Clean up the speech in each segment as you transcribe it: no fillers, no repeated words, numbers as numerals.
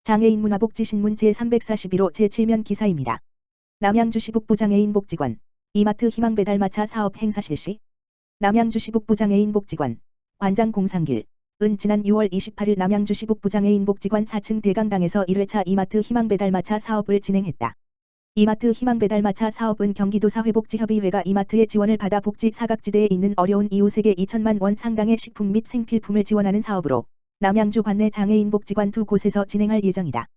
장애인 문화복지신문 제341호 제7면 기사입니다. 남양주시 북부장애인 복지관, 이마트 희망배달마차 사업 행사 실시. 남양주시 북부장애인 복지관, 관장 공상길, 은 지난 6월 28일 남양주시 북부장애인 복지관 4층 대강당에서 1회차 이마트 희망배달마차 사업을 진행했다. 이마트 희망배달마차 사업은 경기도 사회복지협의회가 이마트의 지원을 받아 복지 사각지대에 있는 어려운 이웃에게 2천만 원 상당의 식품 및 생필품을 지원하는 사업으로 남양주 관내 장애인 복지관 두 곳에서 진행할 예정이다.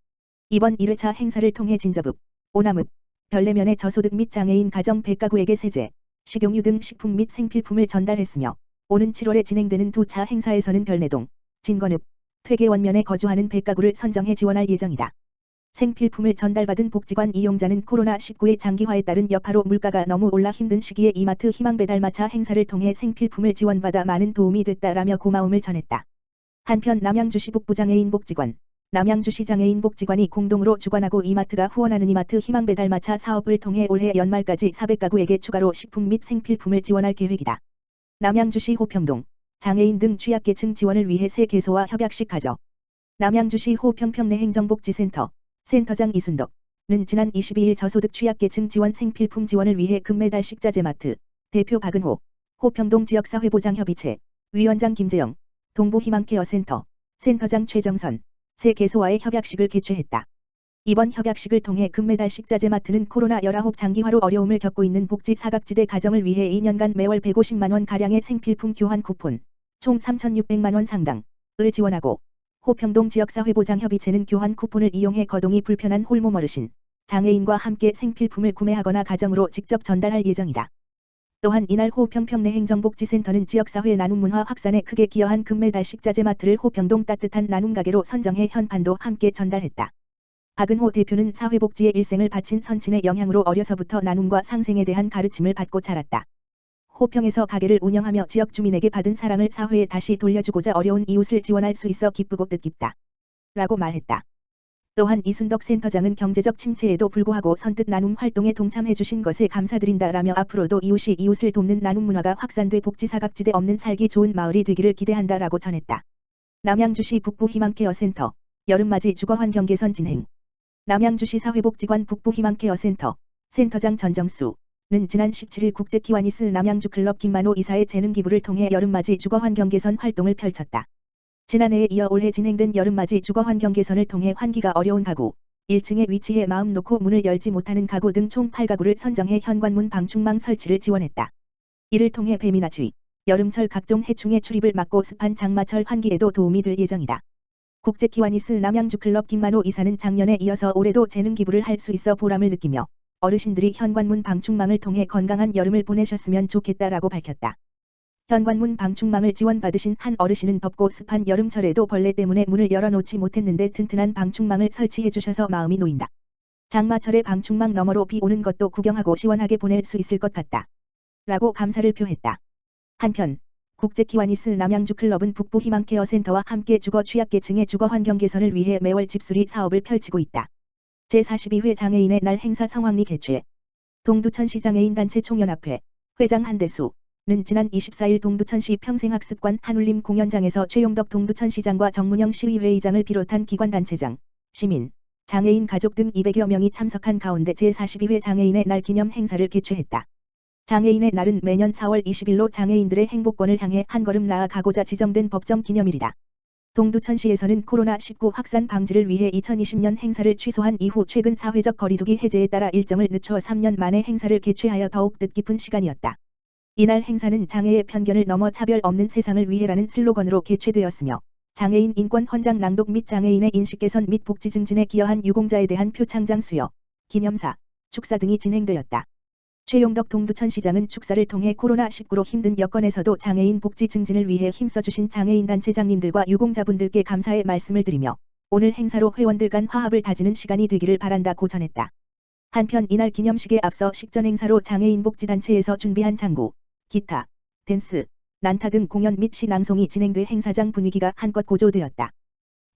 이번 1회차 행사를 통해 진저읍, 오남읍, 별내면의 저소득 및 장애인 가정 100가구에게 세제, 식용유 등 식품 및 생필품을 전달했으며 오는 7월에 진행되는 두 차 행사에서는 별내동, 진건읍, 퇴계원면에 거주하는 100가구를 선정해 지원할 예정이다. 생필품을 전달받은 복지관 이용자는 코로나19의 장기화에 따른 여파로 물가가 너무 올라 힘든 시기에 이마트 희망배달마차 행사를 통해 생필품을 지원받아 많은 도움이 됐다라며 고마움을 전했다. 한편 남양주시 북부장애인 복지관, 남양주시 장애인 복지관이 공동으로 주관하고 이마트가 후원하는 이마트 희망배달마차 사업을 통해 올해 연말까지 400가구에게 추가로 식품 및 생필품을 지원할 계획이다. 남양주시 호평동, 장애인 등 취약계층 지원을 위해 새 개소와 협약식 가져. 남양주시 호평평내행정복지센터, 센터장 이순덕은 지난 22일 저소득 취약계층 지원 생필품 지원을 위해 금메달 식자재마트, 대표 박은호, 호평동 지역사회보장협의체, 위원장 김재영, 동부희망케어센터, 센터장 최정선, 새 개소와의 협약식을 개최했다. 이번 협약식을 통해 금메달 식자재마트는 코로나19 장기화로 어려움을 겪고 있는 복지 사각지대 가정을 위해 2년간 매월 150만원 가량의 생필품 교환 쿠폰, 총 3,600만원 상당을 지원하고 호평동 지역사회보장협의체는 교환 쿠폰을 이용해 거동이 불편한 홀몸 어르신, 장애인과 함께 생필품을 구매하거나 가정으로 직접 전달할 예정이다. 또한 이날 호평평내행정복지센터는 지역사회 나눔문화 확산에 크게 기여한 금메달 식자재마트를 호평동 따뜻한 나눔가게로 선정해 현판도 함께 전달했다. 박은호 대표는 사회복지에 일생을 바친 선친의 영향으로 어려서부터 나눔과 상생에 대한 가르침을 받고 자랐다. 호평에서 가게를 운영하며 지역 주민에게 받은 사랑을 사회에 다시 돌려주고자 어려운 이웃을 지원할 수 있어 기쁘고 뜻깊다. 라고 말했다. 또한 이순덕 센터장은 경제적 침체에도 불구하고 선뜻 나눔 활동에 동참해주신 것에 감사드린다라며 앞으로도 이웃이 이웃을 돕는 나눔 문화가 확산돼 복지사각지대 없는 살기 좋은 마을이 되기를 기대한다라고 전했다. 남양주시 북부희망케어센터, 여름맞이 주거환경 개선 진행. 남양주시 사회복지관 북부희망케어센터, 센터장 전정수는 지난 17일 국제키와니스 남양주클럽 김만호 이사의 재능기부를 통해 여름맞이 주거환경 개선 활동을 펼쳤다. 지난해에 이어 올해 진행된 여름맞이 주거환경 개선을 통해 환기가 어려운 가구, 1층에 위치해 마음 놓고 문을 열지 못하는 가구 등 총 8가구를 선정해 현관문 방충망 설치를 지원했다. 이를 통해 뱀이나 쥐, 여름철 각종 해충의 출입을 막고 습한 장마철 환기에도 도움이 될 예정이다. 국제키와니스 남양주클럽 김만호 이사는 작년에 이어서 올해도 재능기부를 할 수 있어 보람을 느끼며 어르신들이 현관문 방충망을 통해 건강한 여름을 보내셨으면 좋겠다라고 밝혔다. 현관문 방충망을 지원받으신 한 어르신은 덥고 습한 여름철에도 벌레 때문에 문을 열어놓지 못했는데 튼튼한 방충망을 설치해주셔서 마음이 놓인다. 장마철에 방충망 너머로 비 오는 것도 구경하고 시원하게 보낼 수 있을 것 같다. 라고 감사를 표했다. 한편 국제키와니스 남양주클럽은 북부희망케어센터와 함께 주거 취약계층의 주거환경 개선을 위해 매월 집수리 사업을 펼치고 있다. 제42회 장애인의 날 행사 성황리 개최. 동두천시 장애인단체 총연합회 회장 한대수 는 지난 24일 동두천시 평생학습관 한울림 공연장에서 최용덕 동두천시장과 정문영 시의회의장을 비롯한 기관단체장, 시민, 장애인 가족 등 200여 명이 참석한 가운데 제42회 장애인의 날 기념 행사를 개최했다. 장애인의 날은 매년 4월 20일로 장애인들의 행복권을 향해 한 걸음 나아가고자 지정된 법정 기념일이다. 동두천시에서는 코로나19 확산 방지를 위해 2020년 행사를 취소한 이후 최근 사회적 거리두기 해제에 따라 일정을 늦춰 3년 만에 행사를 개최하여 더욱 뜻깊은 시간이었다. 이날 행사는 장애의 편견을 넘어 차별 없는 세상을 위해라는 슬로건으로 개최되었으며 장애인 인권 헌장 낭독 및 장애인의 인식 개선 및 복지 증진에 기여한 유공자에 대한 표창장 수여, 기념사, 축사 등이 진행되었다. 최용덕 동두천시장은 축사를 통해 코로나19로 힘든 여건에서도 장애인 복지 증진을 위해 힘써주신 장애인 단체장님들과 유공자분들께 감사의 말씀을 드리며 오늘 행사로 회원들 간 화합을 다지는 시간이 되기를 바란다고 전했다. 한편 이날 기념식에 앞서 식전 행사로 장애인 복지단체에서 준비한 장구, 기타, 댄스, 난타 등 공연 및 시낭송이 진행돼 행사장 분위기가 한껏 고조되었다.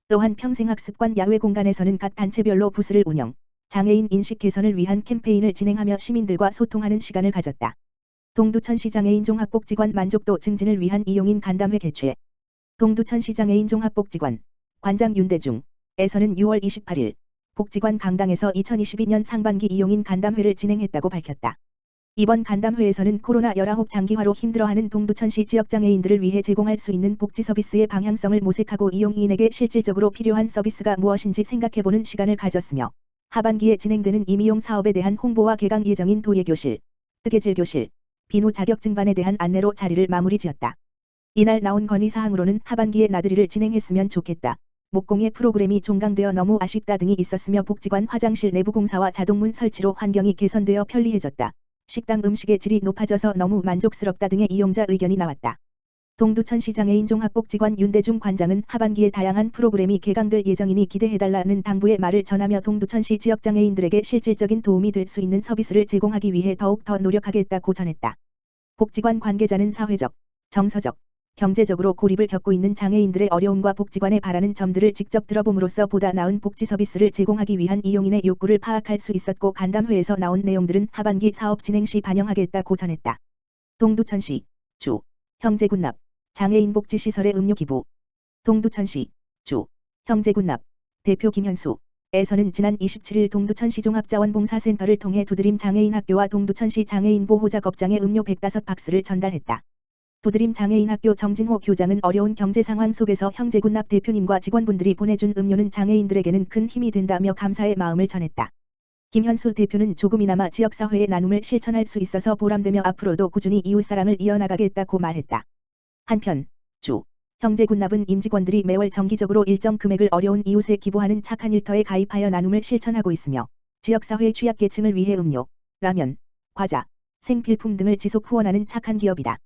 또한 평생학습관 야외 공간에서는 각 단체별로 부스를 운영, 장애인 인식 개선을 위한 캠페인을 진행하며 시민들과 소통하는 시간을 가졌다. 동두천시 장애인 종합복지관 만족도 증진을 위한 이용인 간담회 개최. 동두천시 장애인 종합복지관 관장 윤대중 에서는 6월 28일 복지관 강당에서 2022년 상반기 이용인 간담회를 진행했다고 밝혔다. 이번 간담회에서는 코로나19 장기화로 힘들어하는 동두천시 지역장애인들을 위해 제공할 수 있는 복지 서비스의 방향성을 모색하고 이용인에게 실질적으로 필요한 서비스가 무엇인지 생각해보는 시간을 가졌으며 하반기에 진행되는 임의용 사업에 대한 홍보와 개강 예정인 도예교실, 뜨개질교실, 비누 자격증반에 대한 안내로 자리를 마무리 지었다. 이날 나온 건의사항으로는 하반기에 나들이를 진행했으면 좋겠다. 목공예 프로그램이 종강되어 너무 아쉽다 등이 있었으며 복지관 화장실 내부 공사와 자동문 설치로 환경이 개선되어 편리해졌다. 식당 음식의 질이 높아져서 너무 만족스럽다 등의 이용자 의견이 나왔다. 동두천시 장애인 종합복지관 윤대중 관장은 하반기에 다양한 프로그램이 개강될 예정이니 기대해달라는 당부의 말을 전하며 동두천시 지역장애인들에게 실질적인 도움이 될 수 있는 서비스를 제공하기 위해 더욱 더 노력하겠다고 전했다. 복지관 관계자는 사회적, 정서적, 경제적으로 고립을 겪고 있는 장애인들의 어려움과 복지관에 바라는 점들을 직접 들어봄으로써 보다 나은 복지 서비스를 제공하기 위한 이용인의 욕구를 파악할 수 있었고 간담회에서 나온 내용들은 하반기 사업 진행 시 반영하겠다고 전했다. 동두천시 주 형제군납 장애인 복지시설의 음료 기부. 동두천시 주 형제군납 대표 김현수 에서는 지난 27일 동두천시 종합자원봉사센터를 통해 두드림 장애인 학교와 동두천시 장애인 보호자 겁장에 음료 105박스를 전달했다. 두드림 장애인학교 정진호 교장은 어려운 경제 상황 속에서 형제군납 대표님과 직원분들이 보내준 음료는 장애인들에게는 큰 힘이 된다며 감사의 마음을 전했다. 김현수 대표는 조금이나마 지역사회의 나눔을 실천할 수 있어서 보람되며 앞으로도 꾸준히 이웃사랑을 이어나가겠다고 말했다. 한편 주 형제군납은 임직원들이 매월 정기적으로 일정 금액을 어려운 이웃에 기부하는 착한 일터에 가입하여 나눔을 실천하고 있으며 지역사회 취약계층을 위해 음료, 라면, 과자, 생필품 등을 지속 후원하는 착한 기업이다.